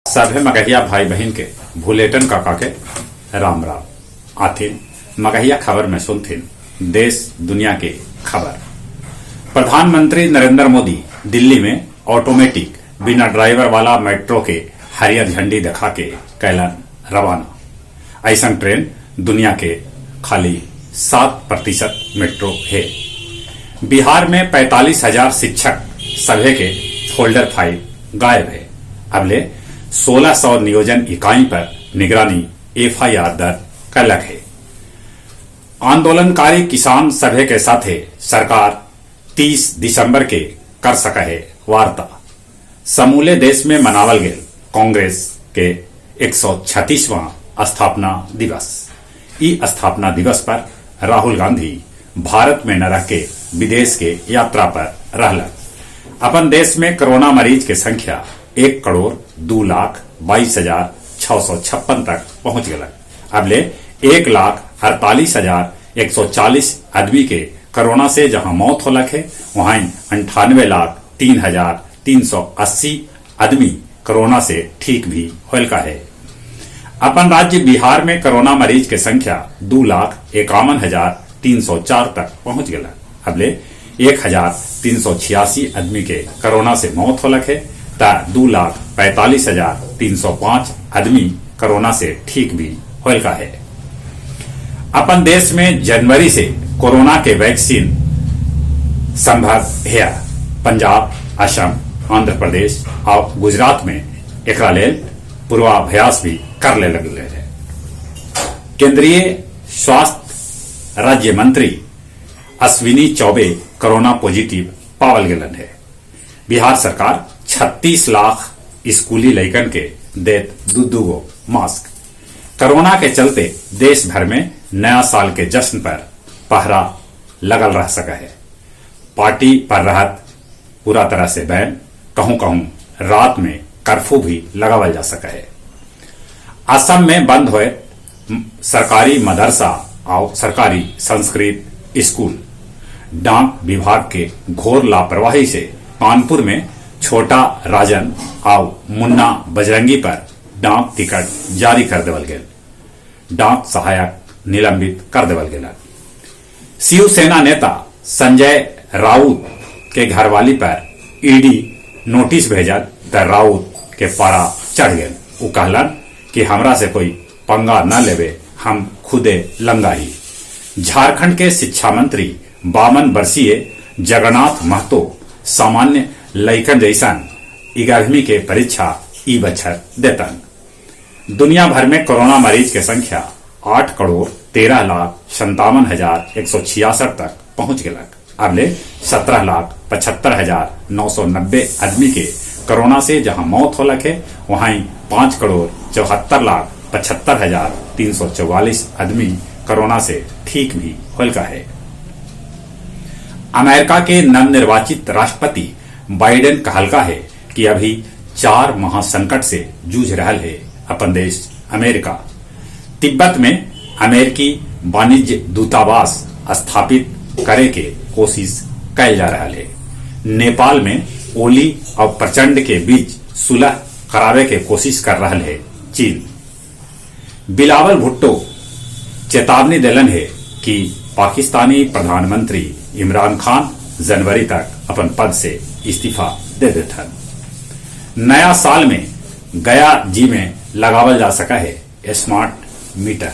सभे मगहिया भाई बहन के भूलेटन काका के राम राम आथिन मगहिया खबर में सुनथिन देश दुनिया के खबर। प्रधानमंत्री नरेंद्र मोदी दिल्ली में ऑटोमेटिक बिना ड्राइवर वाला मेट्रो के हरियर झंडी दिखा के कैलन रवाना। ऐसा ट्रेन दुनिया के खाली 7% मेट्रो है। बिहार में 45,000 शिक्षक सभे के फोल्डर फाइल गायब है। अगले 1600 नियोजन इकाई पर निगरानी FIR दर्ज कलक है। आंदोलनकारी किसान सभे के साथे सरकार 30 दिसंबर के कर सका है वार्ता। समूले देश में मनावल गए कांग्रेस के 136वां स्थापना दिवस। ई स्थापना दिवस पर राहुल गांधी भारत में न रह के विदेश के यात्रा पर रहलन। अपन देश में कोरोना मरीज के संख्या 1,02,22,656 तक पहुंच गया। अबले 1,48,140 आदमी के कोरोना से जहां मौत हो लगे वहीं 98,03,380 आदमी कोरोना से ठीक भी होल का है। अपन राज्य बिहार में कोरोना मरीज के संख्या 2,51,304 तक पहुंच गया। अबले 1,386 आदमी के कोरोना से मौत हो लगे 2,45,305 आदमी कोरोना से ठीक भी होल का है। अपन देश में जनवरी से कोरोना के वैक्सीन संभव है। पंजाब, असम, आंध्र प्रदेश और गुजरात में एक पूर्वाभ्यास भी कर ले लगे है। केंद्रीय स्वास्थ्य राज्य मंत्री अश्विनी चौबे कोरोना पॉजिटिव पावल गेलन है। बिहार सरकार 36 लाख स्कूली लड़कन के देत दू मास्क। कोरोना के चलते देश भर में नया साल के जश्न पर पहरा लगल रह सका है। पार्टी पर रहत पूरा तरह से बैन, कहूं रात में कर्फ्यू भी लगावल जा सका है। असम में बंद हुए सरकारी मदरसा और सरकारी संस्कृत स्कूल। डाक विभाग के घोर लापरवाही से कानपुर में छोटा राजन और मुन्ना बजरंगी पर डाक टिकट जारी कर देवल गए। डाक सहायक निलंबित कर देवल गया। शिवसेना नेता संजय राउत के घरवाली पर ईडी नोटिस भेजल त राउत के पारा चढ़ गए। वो कहलन कि हमरा से कोई पंगा न लेवे, हम खुदे लंगा ही। झारखंड के शिक्षा मंत्री 52 वर्षीय जगन्नाथ महतो सामान्य लइकन जैसन 11वीं के परीक्षा ई बछर देतन। दुनिया भर में कोरोना मरीज के संख्या 8,13,57,166 तक पहुंच गया। अगले 17,75,990 आदमी के कोरोना से जहां मौत हो लगे वहीं 5,74,75,344 आदमी कोरोना से ठीक भी होल का है। अमेरिका के नवनिर्वाचित राष्ट्रपति बाइडेन कहलका है कि अभी 4 महासंकट से जूझ रहा है अपन देश अमेरिका। तिब्बत में अमेरिकी वाणिज्य दूतावास स्थापित करे के कोशिश कैल जा रहा है। नेपाल में ओली और प्रचंड के बीच सुलह करावे के कोशिश कर रहा है चीन। बिलावल भुट्टो चेतावनी दिलन है कि पाकिस्तानी प्रधानमंत्री इमरान खान जनवरी तक अपन पद से इस्तीफा दे देथन। नया साल में गया जी में लगावल जा सका है स्मार्ट मीटर।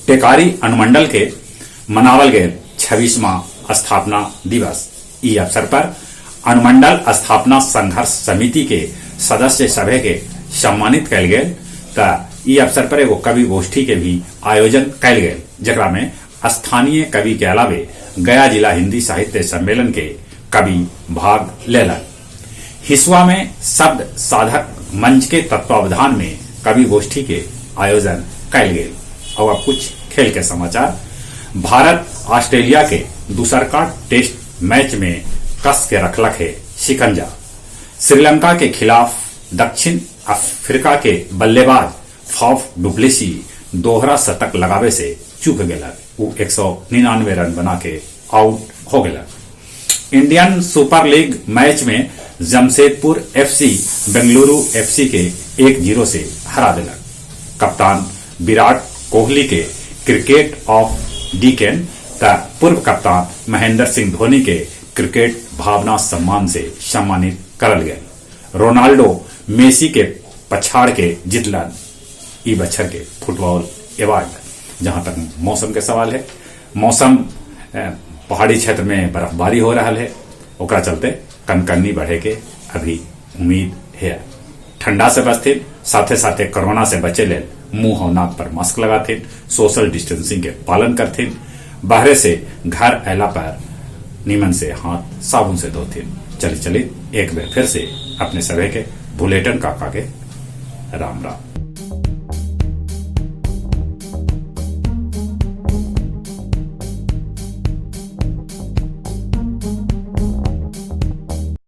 टेकारी अनुमंडल के मनावल गए 26वां स्थापना दिवस। ई अवसर पर अनुमंडल स्थापना संघर्ष समिति के सदस्य सभे के सम्मानित कैल गए। ई अवसर पर एगो कवि गोष्ठी के भी आयोजन कैल गए, जरा में स्थानीय कवि के अलावे गया जिला हिंदी साहित्य सम्मेलन के कवि भाग लेलन। हिसुआ में शब्द साधक मंच के तत्वावधान में कवि गोष्ठी के आयोजन कैल गए। और अब कुछ खेल के समाचार। भारत ऑस्ट्रेलिया के दूसरका टेस्ट मैच में कस के रखलक है शिकंजा। श्रीलंका के खिलाफ दक्षिण अफ्रीका के बल्लेबाज फाफ डुप्लेसी दोहरा शतक लगावे से चूक गया। वो 199 रन बना के आउट हो गया। इंडियन सुपर लीग मैच में जमशेदपुर एफसी बेंगलुरु एफसी के 1-0 से हरा दिलक। कप्तान विराट कोहली के क्रिकेट ऑफ डीकेन त पूर्व कप्तान महेंद्र सिंह धोनी के क्रिकेट भावना सम्मान से सम्मानित करल गए। रोनाल्डो मेसी के पछाड़ के जितलन ई बछर के फुटबॉल अवार्ड। जहां तक मौसम के सवाल है, मौसम पहाड़ी क्षेत्र में बर्फबारी हो रहा है, ओकरा चलते कनकनी बढ़े के अभी उम्मीद है। ठंडा से बचथिन, साथे साथे कोरोना से बचे ले मुंह और नाक पर मास्क लगाथिन, सोशल डिस्टेंसिंग के पालन करथिन, बाहरे से घर अला पर नीमन से हाथ साबुन से धोथिन। चली एक बार फिर से अपने सभी के बुलेटिन काका के राम राम।